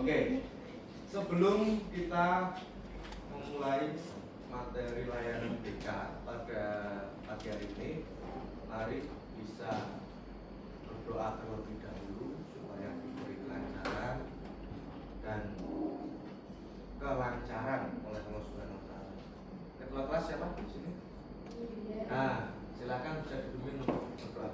Oke, sebelum kita memulai materi layanan BK pada pagi hari ini, mari bisa berdoa terlebih dahulu supaya diberi kelancaran dan kelancaran oleh Allah Subhanahu wa taala. Ketua kelas siapa di sini? Nah, silakan bisa dipimpin untuk berdoa.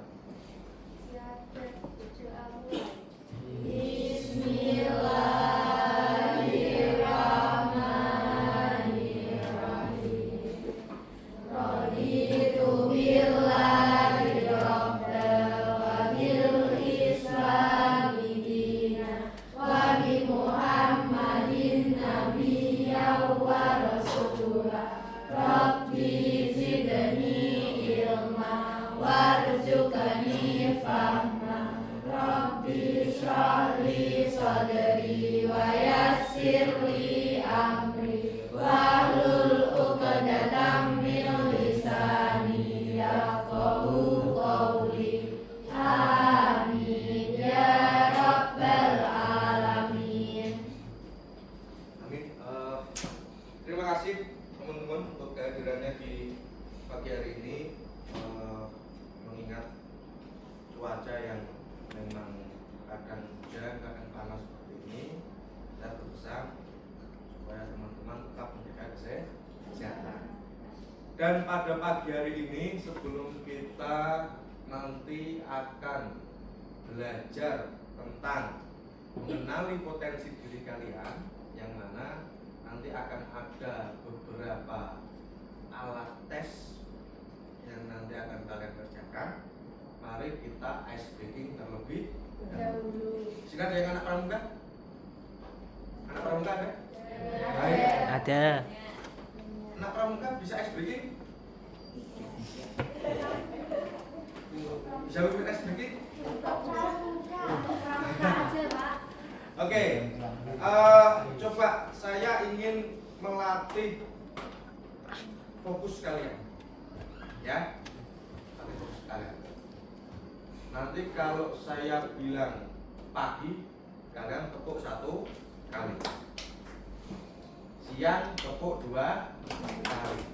Terima kasih teman-teman untuk kehadirannya di pagi hari ini. Mengingat cuaca yang memang kadang hujan, kadang panas seperti ini, kita berusaha supaya teman-teman tetap menjaga kesehatan. Dan pada pagi hari ini, sebelum kita nanti akan belajar tentang mengenali potensi diri kalian, yang mana nanti akan ada beberapa alat tes yang nanti akan kalian kerjakan. Mari kita ice breaking terlebih dahulu. Sini ada yang anak pramuka? Anak pramuka ada? Ada. Anak pramuka bisa ice breaking? Bisa bikin ice breaking? Oke, coba saya ingin melatih fokus kalian, ya, latih fokus kalian. Nanti kalau saya bilang pagi, kalian tepuk 1 kali, siang tepuk 2 kali,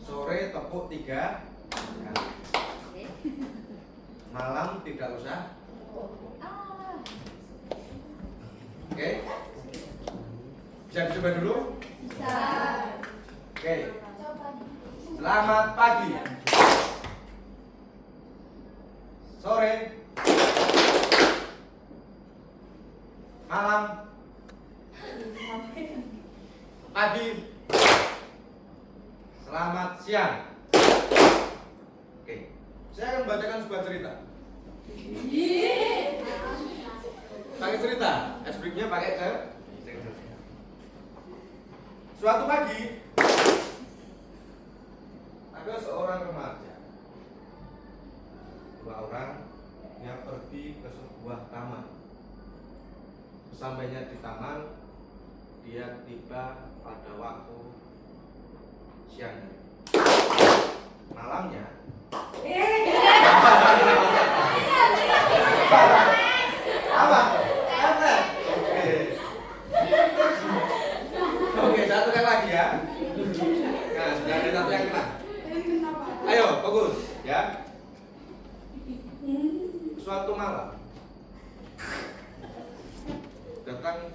sore tepuk 3 kali, malam tidak usah. Oke, bisa dicoba dulu? Bisa. Oke, selamat pagi, sore, malam, pagi, selamat siang. Oke, saya akan bacakan sebuah cerita. Pakai cerita, ice break-nya pakai cerita. Suatu pagi, ada seorang remaja, 2 orang yang pergi ke sebuah taman. Sesampainya di taman, dia tiba pada waktu siang hari. Malamnya, apa? Oke, satu kali lagi ya. Nah, sudah ada satu yang kena. Ayo, fokus ya. Suatu malam datang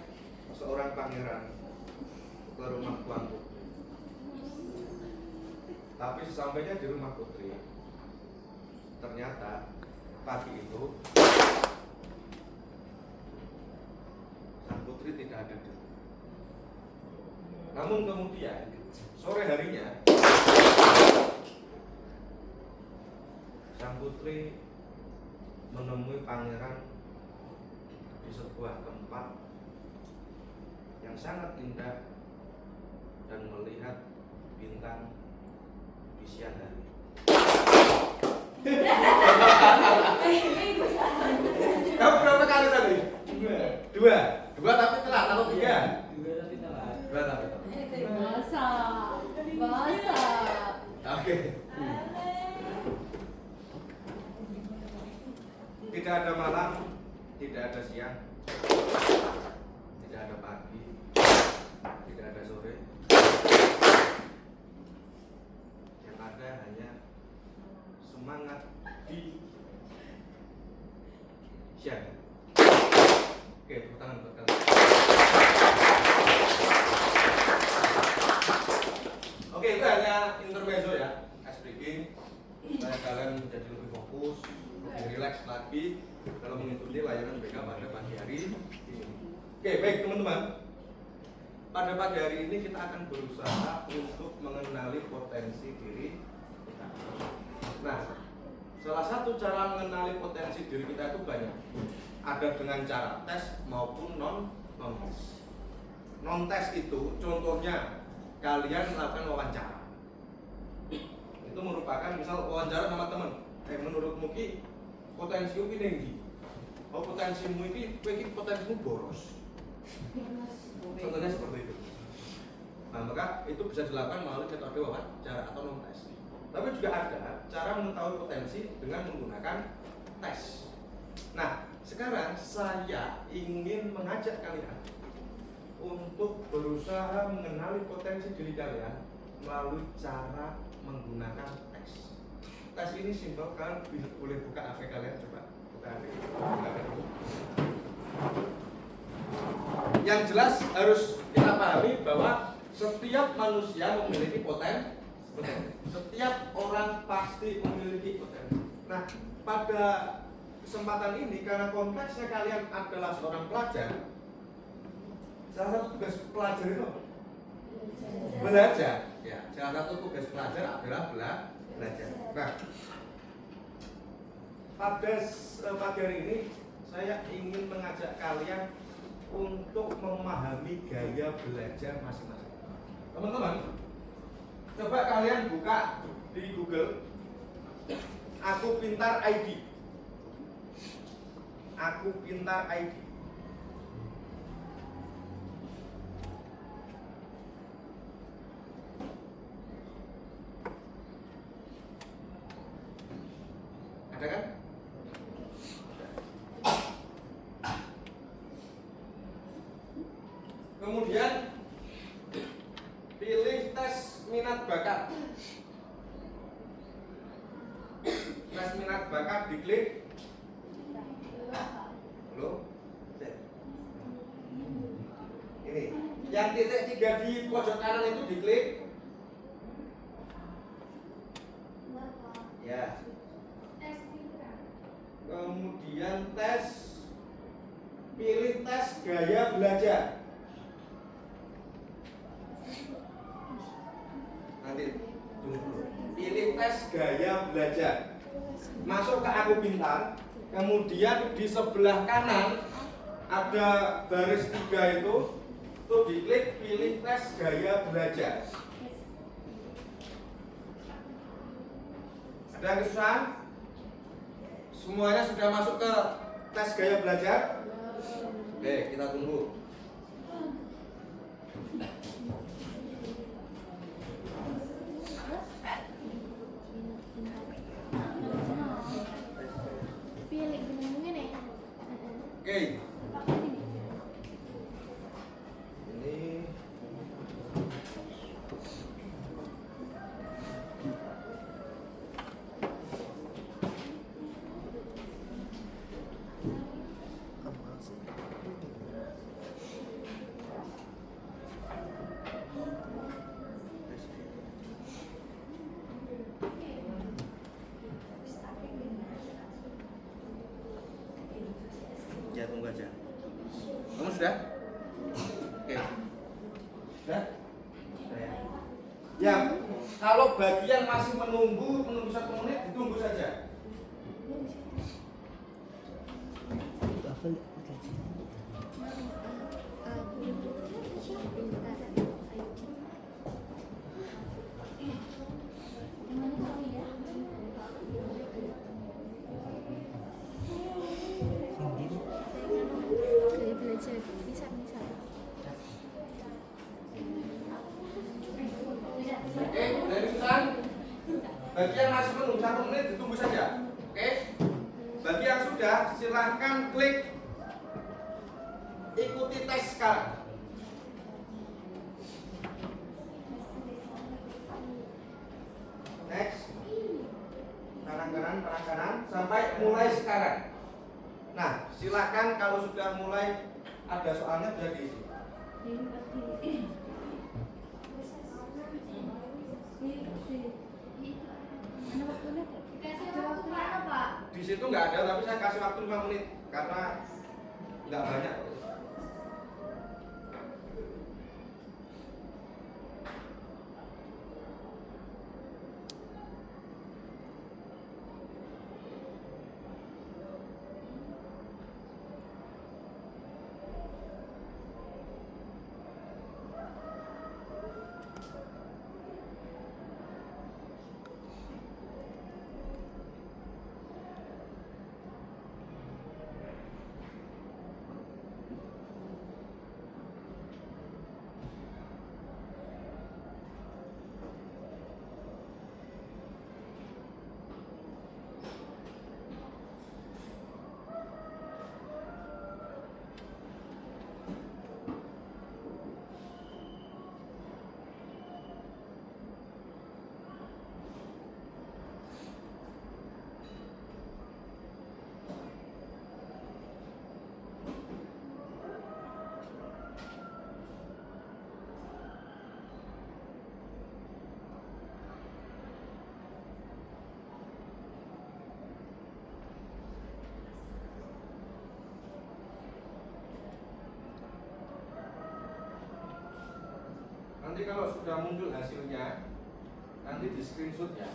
seorang pangeran ke rumah Tuan Putri. Tapi sesampainya di rumah Putri, ternyata pagi itu sang putri tidak ada di rumah. Namun kemudian sore harinya sang putri menemui pangeran di sebuah tempat yang sangat indah dan melihat bintang di siang hari. Kamu berapa kali tadi? 2 tapi telat atau 3? 2 tapi telat. Bahasa. Oke. Tidak ada malam tidak ada siang, tidak ada pagi, tidak ada sore. Yang ada hanya semangat di siang. Oke, tepuk tangan buat kalian. Oke, itu hanya intermezzo ya, ice breaking. Supaya kalian menjadi lebih fokus, lebih rileks lagi dalam mengikuti layanan BK pada pagi hari ini. Oke, baik teman-teman. Pada pagi hari ini kita akan berusaha untuk mengenali potensi diri kita. Nah, salah satu cara mengenali potensi diri kita itu banyak. Ada dengan cara tes maupun non-tes. Non-tes itu contohnya kalian melakukan wawancara. Itu merupakan misal wawancara sama teman. Menurutmu ki potensimu ki tinggi. Oh potensimu ki potensimu boros. Contohnya seperti itu. Nah maka itu bisa dilakukan melalui metode wawancara atau non-tes. Tapi juga ada cara mengetahui potensi dengan menggunakan tes. Nah sekarang saya ingin mengajak kalian untuk berusaha mengenali potensi diri kalian melalui cara menggunakan tes. Tes ini simpel, kalian boleh buka HP kalian, coba buka HP. Yang jelas harus kita pahami bahwa setiap manusia memiliki potensi. Setiap orang pasti memiliki potensi. Nah, pada kesempatan ini karena konteksnya kalian adalah seorang pelajar, salah satu tugas pelajar itu belajar. Ya, salah satu tugas pelajar adalah belajar. Nah, pada pagi hari ini saya ingin mengajak kalian untuk memahami gaya belajar masing-masing. Teman-teman, coba kalian buka di Google Aku Pintar ID. Aku Pintar ID. Ada kan? Kemudian pilih tes minat bakat. Tes minat bakat diklik. Halo? Ini yang titik 3 di pojok kanan itu diklik. Ya. Kemudian pilih tes gaya belajar. Nanti tunggu. Pilih tes gaya belajar. Masuk ke Aku Pintar. Kemudian di sebelah kanan ada baris 3 itu. Tuh diklik pilih tes gaya belajar. Ada kesusahan? Semuanya sudah masuk ke tes gaya belajar? Oke, kita tunggu. Oke. Ini ya tunggu aja. Kamu sudah? Oke. Sudah? Sudah ya. Ya, kalau bagian masih menunggu 1 menit ditunggu saja. Oke, dari Susan. Bagi yang masih menunggu 1 menit ditunggu saja. Oke. Bagi yang sudah silahkan klik tes sekarang. Next. Kanan kanan sampai mulai sekarang. Nah, silakan kalau sudah mulai ada soalnya bisa diisi. Kasih waktu berapa, Pak? Di situ nggak ada, tapi saya kasih waktu 5 menit karena nggak banyak. Nanti kalau sudah muncul hasilnya, nanti di screenshot ya.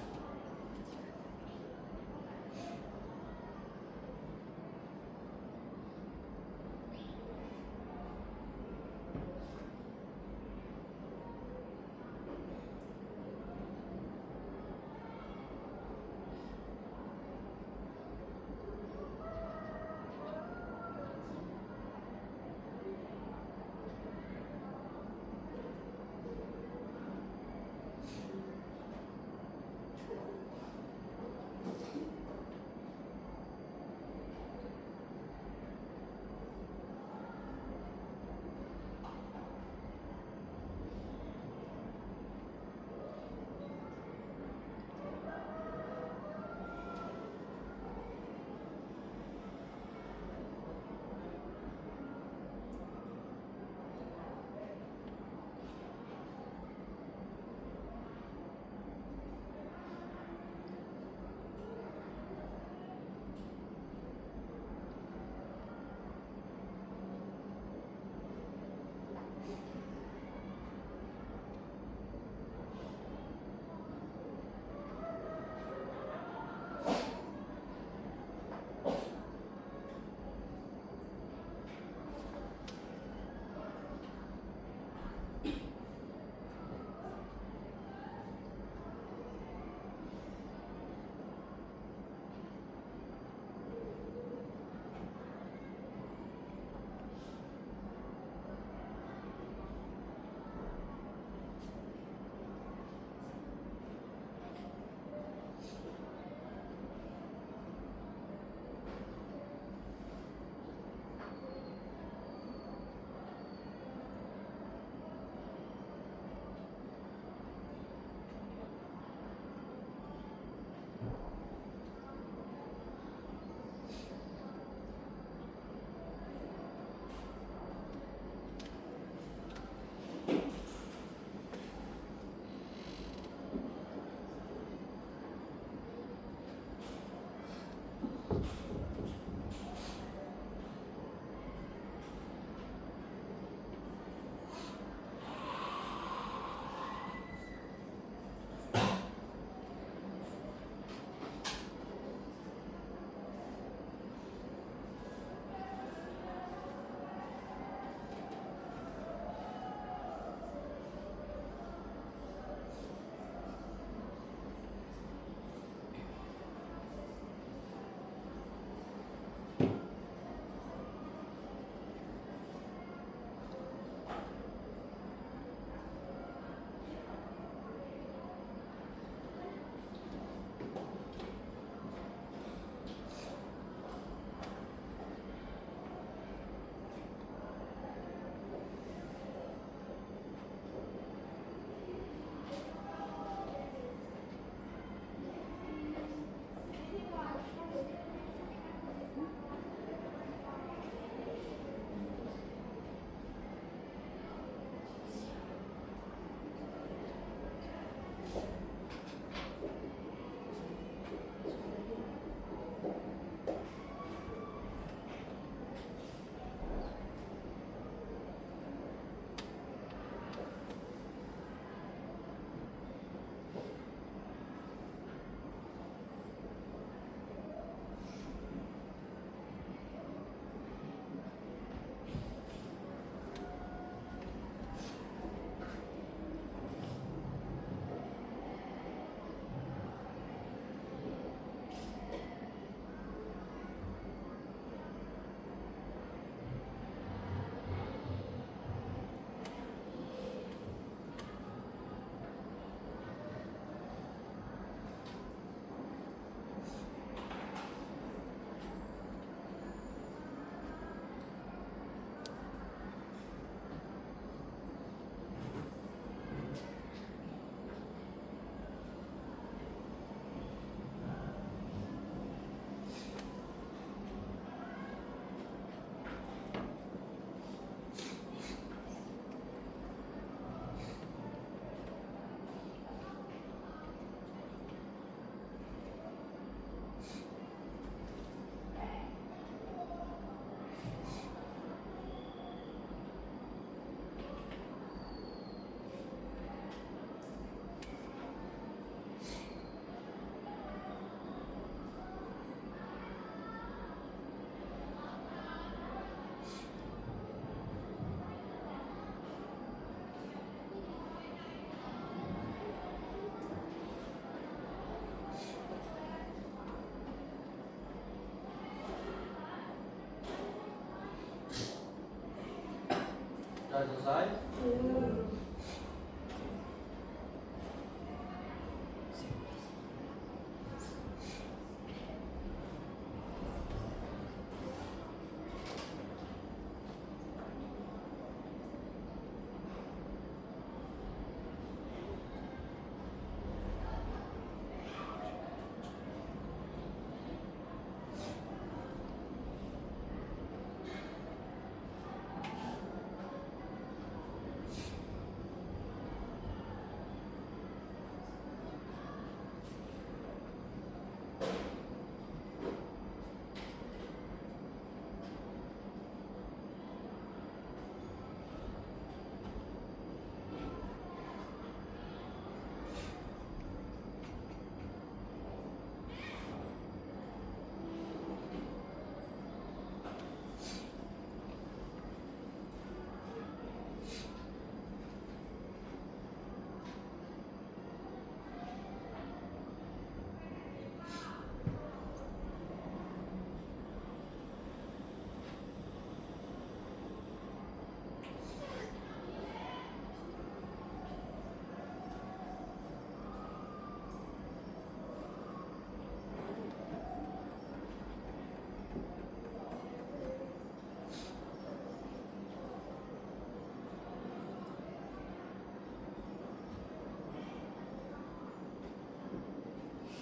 Sudah selesai?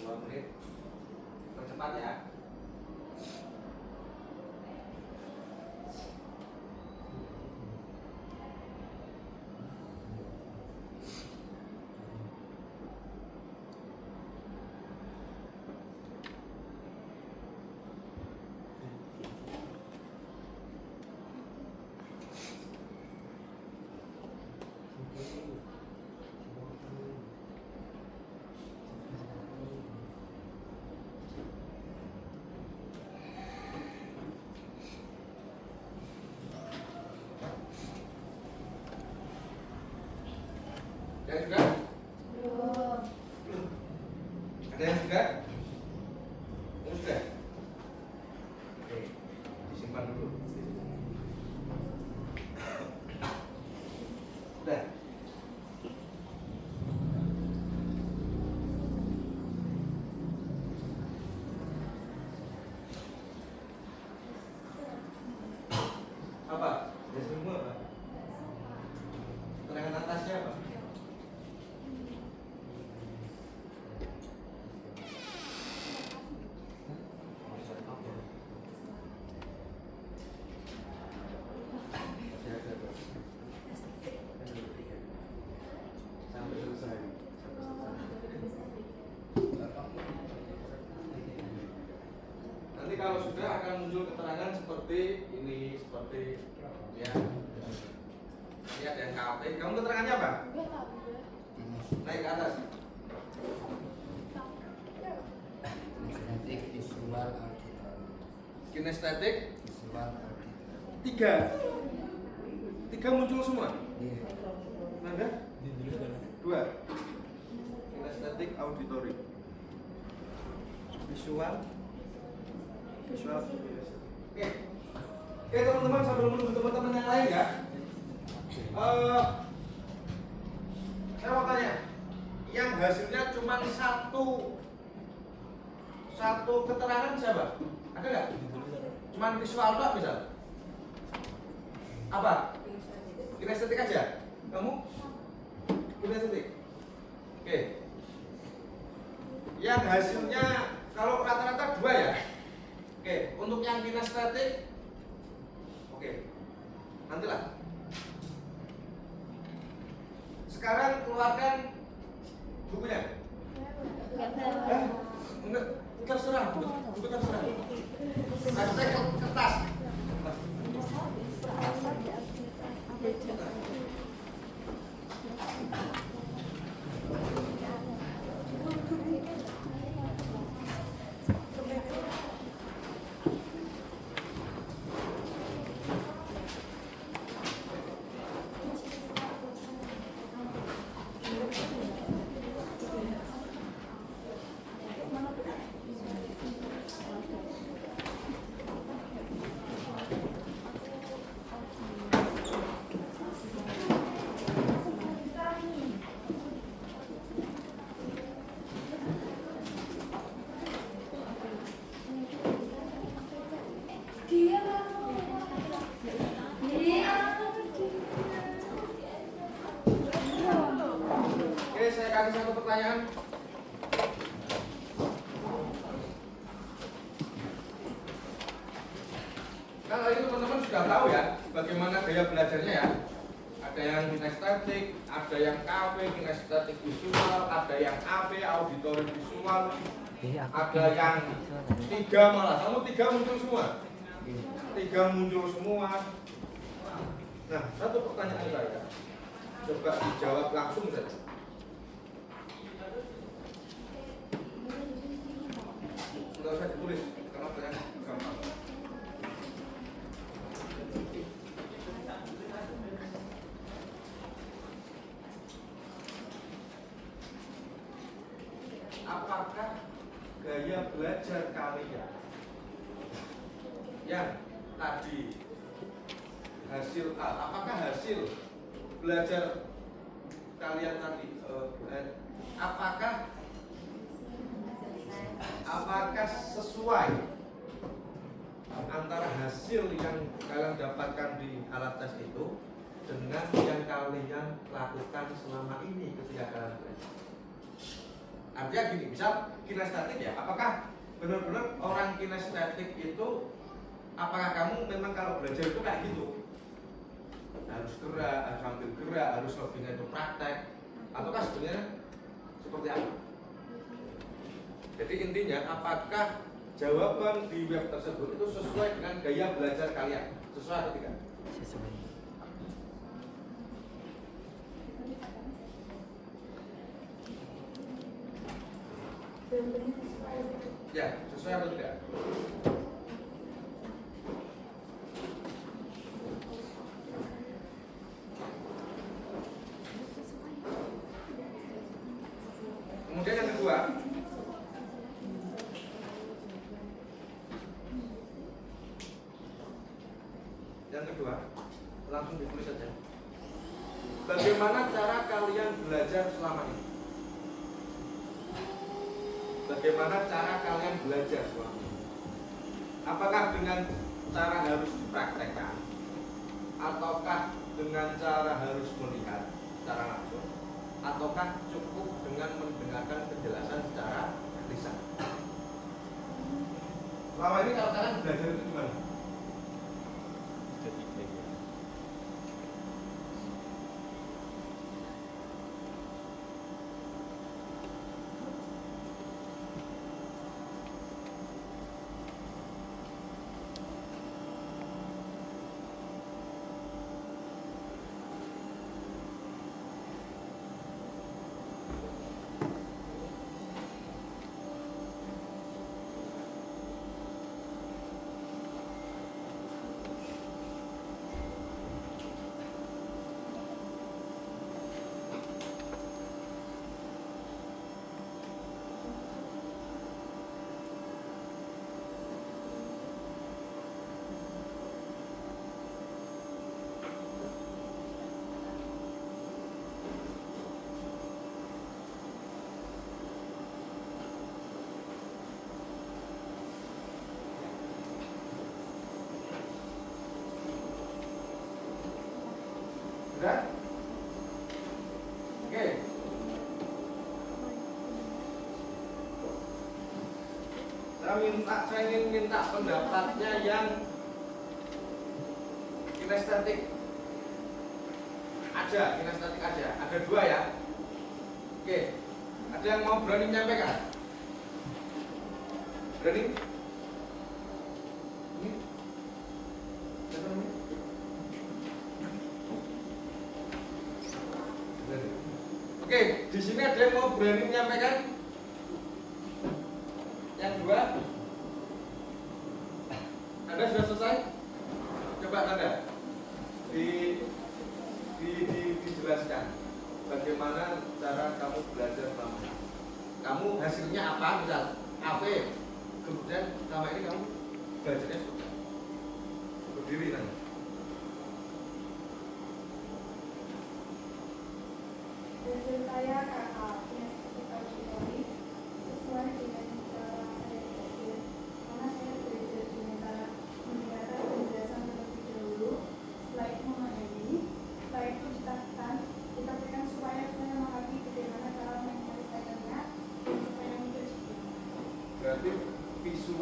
Menit percepat ya. Yang juga? Ada yang juga? Yang sudah? Oke, disimpan dulu. Sudah. Apa? Desmu apa? Keterangan atasnya apa? Sampai selesai. Nanti kalau sudah akan muncul keterangan seperti ini, seperti ya. Ini ada yang KP. Kamu keterangannya apa? Naik ke atas. Kinestetik, visual, auditor. Kinestetik Visual, auditor. tiga muncul semua. Iya. Ada? Dua. Kinestetik, auditory. Visual. Oke. Oke teman-teman, sambil menunggu teman-teman yang lain ya. Saya mau tanya, yang hasilnya cuma satu keterangan siapa? Ada nggak? Cuman visual doang misal? Apa? Kinestetik aja? Kamu? Kinestetik? Oke. Yang hasilnya kalau rata-rata dua ya? Oke, untuk yang kinestetik, oke, nantilah. Sekarang keluarkan bukunya. Enggak, terserah, buku terserah. Ada kertas. kasih satu pertanyaan. Kalau ini teman-teman sudah tahu ya bagaimana gaya belajarnya ya. Ada yang kinestetik, ada yang KV, kinestetik visual, ada yang AB, auditori visual, ada yang 3 malah. Kamu 3 muncul semua. 3 muncul semua. Nah, satu pertanyaan saya. Coba dijawab langsung saja. Enggak usah ditulis karena banyak gampang. Apakah gaya belajar kalian yang tadi apakah hasil belajar kalian tadi apakah sesuai antara hasil yang kalian dapatkan di alat tes itu dengan yang kalian lakukan selama ini ketika kalian belajar? Artinya gini, misal kinestetik ya, apakah benar-benar orang kinestetik itu, apakah kamu memang kalau belajar itu kayak gitu? Harus gerak, harus ambil gerak, harus lebihnya itu praktek, ataukah sebenarnya seperti apa? Jadi intinya, apakah jawaban di web tersebut itu sesuai dengan gaya belajar kalian? Sesuai atau tidak? Sesuai. Ya, sesuai atau tidak? Kemudian yang kedua, langsung ditulis saja. Bagaimana cara kalian belajar selama ini? Bagaimana cara kalian belajar selama ini? Apakah dengan cara harus dipraktekkan? Ataukah dengan cara harus melihat secara langsung? Ataukah cukup dengan mendengarkan penjelasan secara lisan? Selama ini kalau kalian belajar itu gimana? Sudah? Oke. Saya ingin minta pendapatnya yang kinestetik aja, kinestetik aja. Ada 2 ya. Oke. Ada yang mau berani menyampaikan? Berani? Ini? Siapa namanya? Oke, di sini ada yang mau berani menyampaikan? Yang 2? Anda sudah selesai? Coba Anda dijelaskan bagaimana cara kamu belajar selama ini. Kamu hasilnya apa? Misal AP, kemudian selama ini kamu belajarnya sudah berdiri nanti. Hasil saya KA, kinestetik auditori, sesuai dengan cara saya belajar. Karena saya belajar dengan cara mendengarkan penjelasan terlebih dahulu, setelah itu memahami, setelah itu kita berikan supaya saya memahami bagaimana cara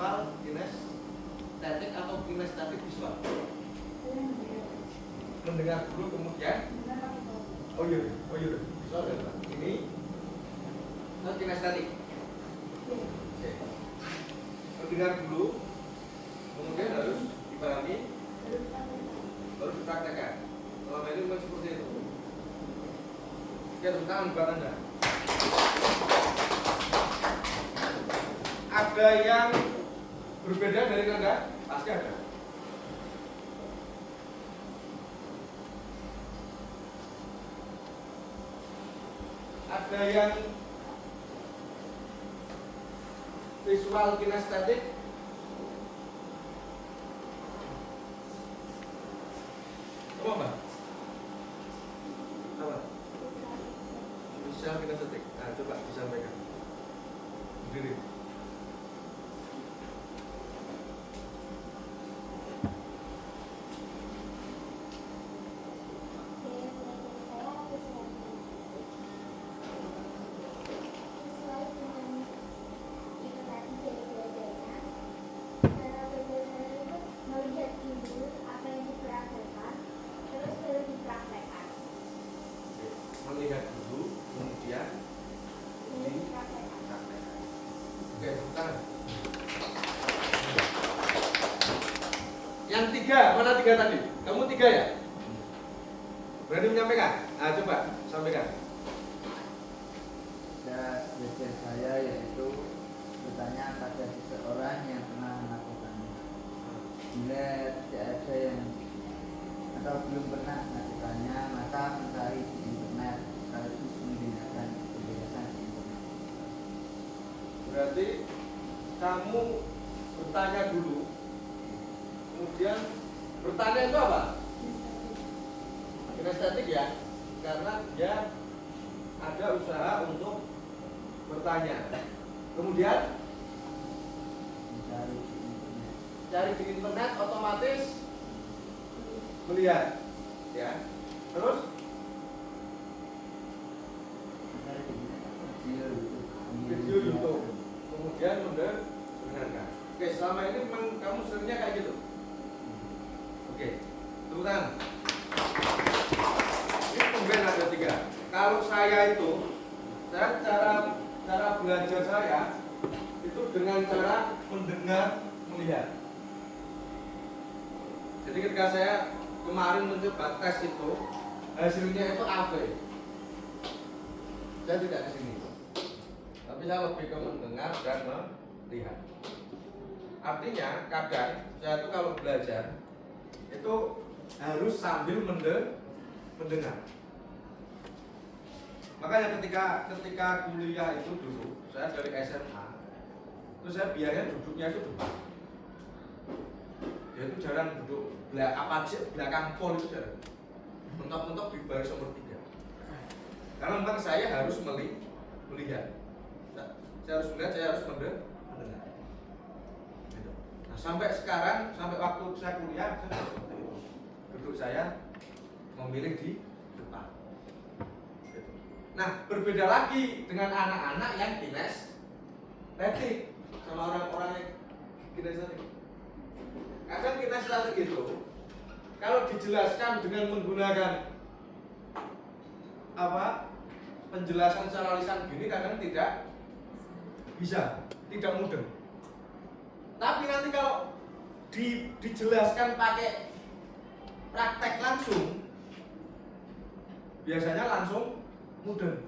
visual kinestetik atau kinestetik visual? Saya mendengar. Mendengar dulu kemudian Mendengar pakai telepon. oh iya visual ya Pak. Ini kinestetik. Iya. Oke. Mendengar dulu kemudian harus dipahami Baru dipraktekkan. baru dipraktekkan. Selama ini memang seperti itu. Ya, tepuk tangan buat Anda. Ada yang berbeda dari Anda? Pasti ada. Ada yang visual kinestetik? Apa Mbak? Apa? Visual kinestetik. Nah, coba disampaikan. Berdiri. Melihat dulu, kemudian dipraktekkan. Oke, tepuk tangan. Yang tiga, mana tiga tadi? Kamu tiga ya? Berani menyampaikan? Ah, coba sampaikan. Belajar saya yaitu bertanya pada seseorang yang pernah melakukannya. Bila tidak ada yang atau belum pernah melakukannya, maka mencari di internet sekaligus menggunakan penjelasan di internet. Berarti kamu bertanya dulu, kemudian bertanya itu apa? Kinestetik ya, karena dia ada usaha untuk bertanya. Kemudian Mencari di internet. cari di internet otomatis melihat, ya. Terus Mencari di video YouTube. video YouTube, kemudian mendengarkan. Oke, selama ini memang kamu seringnya kayak gitu. Oke, tepuk tangan. Ini kemudian ada tiga. Kalau saya itu, cara belajar saya itu dengan cara mendengar, melihat. Jadi ketika saya kemarin mencoba tes itu, hasilnya itu AB. Saya tidak ke sini, tapi saya lebih ke mendengar dan melihat. Artinya kadang saya itu kalau belajar itu harus sambil mendengar. Makanya ketika kuliah itu dulu, saya dari SMA, itu saya biasanya duduknya itu depan. Dia itu jarang duduk belakang pol itu jarang. Mentok-mentok di baris nomor 3. Karena memang saya harus melihat. Saya harus melihat, saya harus mendengar. Gitu. Nah, sampai sekarang, sampai waktu saya kuliah, saya seperti itu. Duduk saya memilih di depan. Gitu. Nah, berbeda lagi dengan anak-anak yang kinestetik sama orang-orang yang kinestetik. Kadang kinestetik itu kalau dijelaskan dengan menggunakan penjelasan secara lisan gini kadang tidak bisa, tidak mudah. Tapi nanti kalau dijelaskan pakai praktek langsung, biasanya langsung mudah.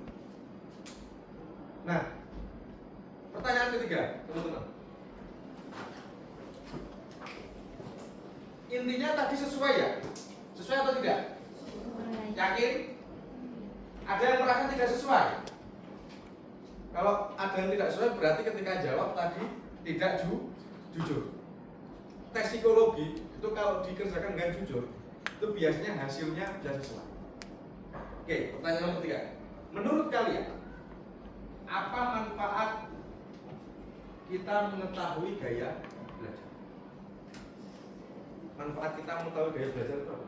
Nah, pertanyaan ketiga, teman-teman. Intinya tadi sesuai ya? Sesuai atau tidak? Yakin? Ada yang merasa tidak sesuai? Kalau ada yang tidak sesuai berarti ketika jawab tadi tidak jujur. Tes psikologi itu kalau dikerjakan dengan jujur itu biasanya hasilnya bisa sesuai. Oke, pertanyaan nomor 3. Menurut kalian apa manfaat kita mengetahui gaya belajar? Manfaat kita mengetahui gaya belajar itu apa?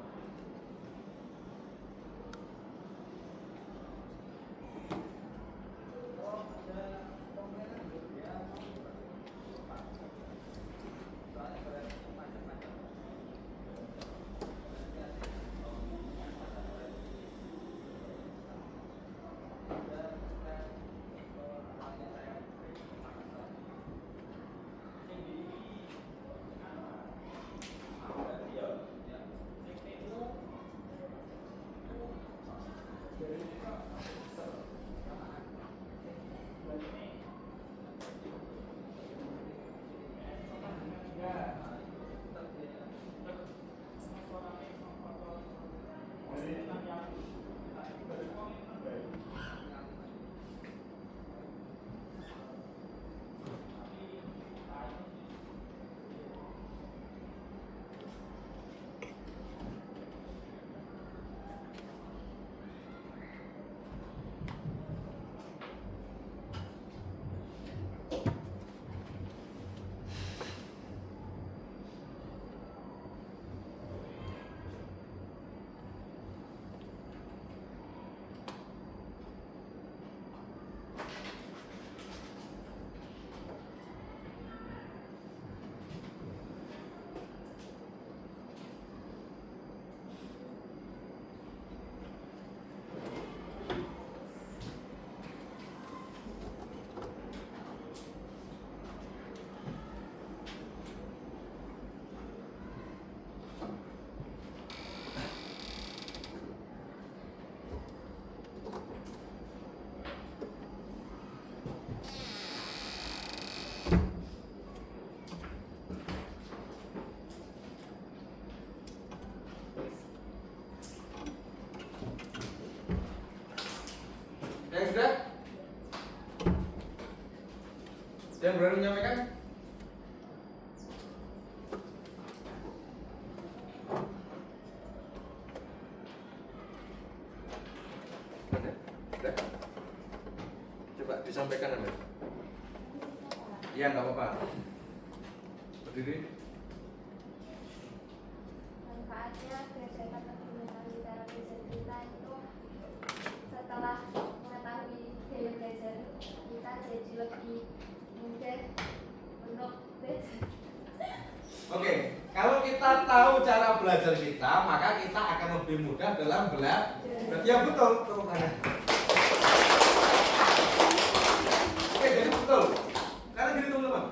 Yang sudah? Yang berani menyampaikan? Ada? Sudah? Coba disampaikan Anda. Iya, nggak apa-apa. Berdiri. Manfaatnya belajar dapat mengetahui cara belajar kita itu setelah mengetahui gaya belajar kita jadi lebih mudah untuk belajar. Oke, kalau kita tahu cara belajar kita, maka kita akan lebih mudah dalam belajar. Ya betul, tuh mana? Oke, jadi betul. Karena gini teman-teman.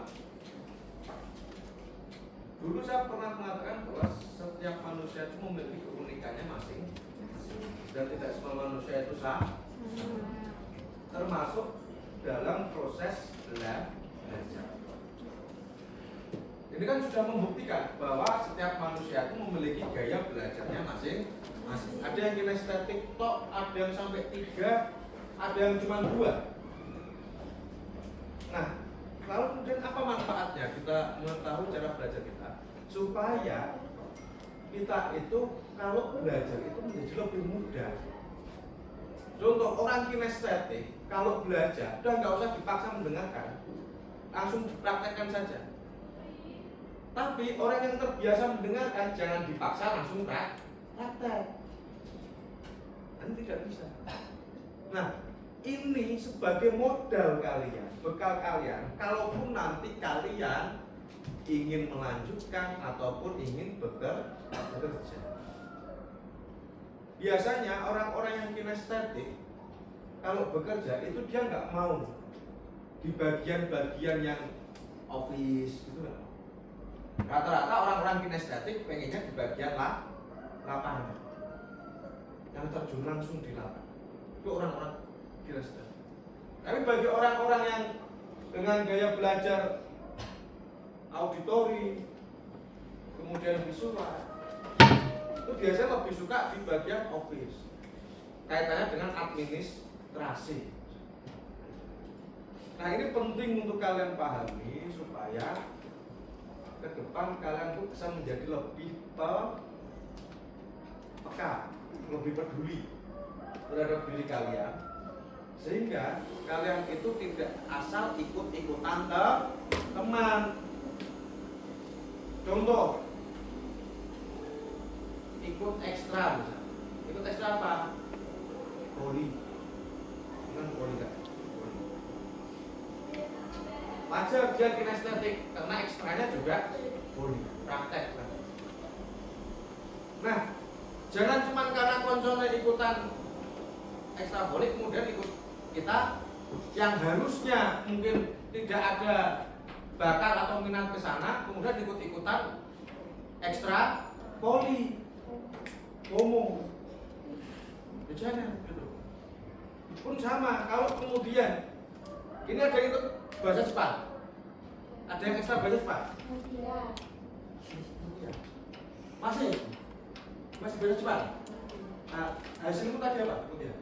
Dulu saya pernah mengatakan bahwa setiap manusia itu memiliki keunikannya masing, dan tidak semua manusia itu sama, termasuk dalam proses belajar. Ini kan sudah membuktikan bahwa setiap manusia itu memiliki gaya belajarnya masing-masing. Ada yang kinestetik tok, ada yang sampai 3, ada yang cuma 2. Nah, lalu kemudian apa manfaatnya kita mengetahui cara belajar kita? Supaya kita itu kalau belajar itu menjadi lebih mudah. Contoh orang kinestetik kalau belajar udah nggak usah dipaksa mendengarkan, langsung dipraktekkan saja. Tapi orang yang terbiasa mendengarkan jangan dipaksa langsung praktek. Nanti tidak bisa. Nah, ini sebagai modal kalian, bekal kalian. Kalaupun nanti kalian ingin melanjutkan ataupun ingin bekerja. Biasanya orang-orang yang kinestetik kalau bekerja itu dia nggak mau di bagian-bagian yang office gitu nggak mau. Rata-rata orang-orang kinestetik pengennya di bagian lapangan, yang terjun langsung di lapangan. Itu orang-orang kinestetik. Tapi bagi orang-orang yang dengan gaya belajar auditori, kemudian visual, itu biasanya lebih suka di bagian office, kaitannya dengan administrasi. Nah, ini penting untuk kalian pahami supaya ke depan kalian tuh bisa menjadi lebih peka, lebih peduli terhadap diri kalian, sehingga kalian itu tidak asal ikut-ikutan teman. Contoh, ikut ekstra misalnya. Ikut ekstra apa? Poli. Kan poli kan? Wajar dia kinestetik karena ekstranya juga poli, praktek kan. Nah, jangan cuma karena konsolnya ikutan ekstra poli kemudian ikut kita yang harusnya mungkin tidak ada bakat atau minat ke sana, kemudian ikut-ikutan ekstra poli, ngomong, jangan gitu. pun sama. Kalau kemudian ini ada yang ikut bahasa Jepang, ada yang ekstra bahasa Jepang. Masih bahasa Jepang. Nah, hasilmu tadi apa kemudian?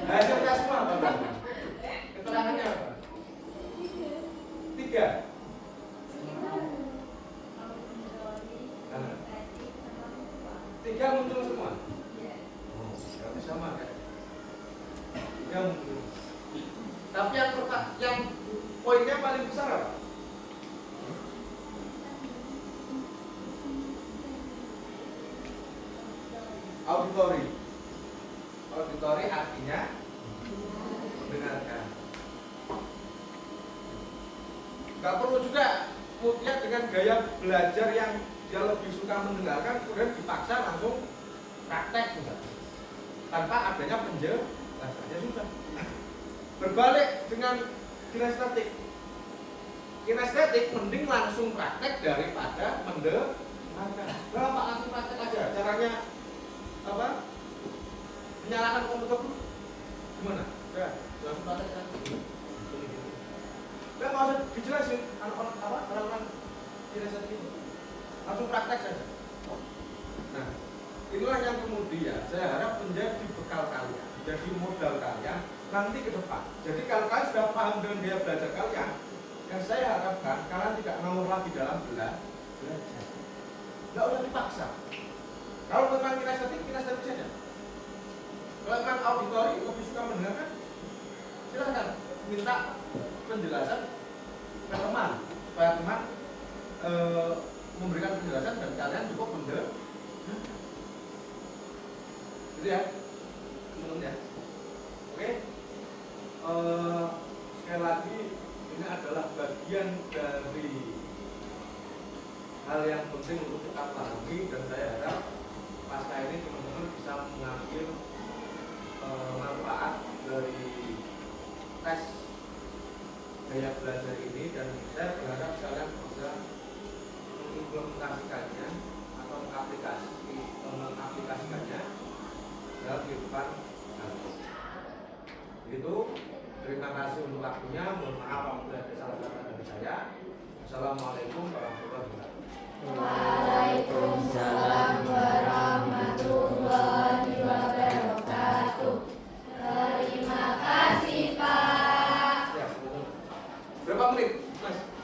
Hasil tesmu apa berarti? Keterangannya apa? 3. Tiga muncul semua. Oh, berarti sama kan? 3 muncul. Tapi yang poinnya paling besar apa? Auditori. Auditori artinya mendengarkan. Gak perlu juga kemudian dengan gaya belajar yang dia lebih suka mendengarkan kemudian dipaksa langsung praktek misalnya. Tanpa adanya penjelasannya sudah. Berbalik dengan kinestetik. Kinestetik mending langsung praktek daripada mendengarkan. Berapa langsung praktek aja. Caranya apa? Menyalakan komputer dulu. Gimana? Ya, langsung praktek kan. Enggak usah dijelasin orang-orang kinestetik itu. Langsung praktek saja. Nah, inilah yang kemudian saya harap menjadi bekal kalian, jadi modal kalian nanti ke depan. Jadi kalau kalian sudah paham dengan gaya belajar kalian, yang saya harapkan kalian tidak ngawur lagi dalam belajar. Nggak usah dipaksa. Kalau memang kinestetik saja. Kalau memang auditori lebih suka mendengarkan, silahkan minta penjelasan ke teman supaya teman memberikan penjelasan dan kalian cukup mendengar. Gitu ya, teman-teman ya. Oke. Sekali lagi ini adalah bagian dari hal yang penting untuk kita pahami dan saya harap pasca ini teman-teman bisa mengambil manfaat dari tes gaya belajar ini dan saya berharap kalian bisa mengimplementasikannya atau mengaplikasikannya dalam kehidupan kalian. Itu terima kasih untuk waktunya. Mohon maaf apabila ada salah kata dari saya. Assalamualaikum warahmatullahi wabarakatuh.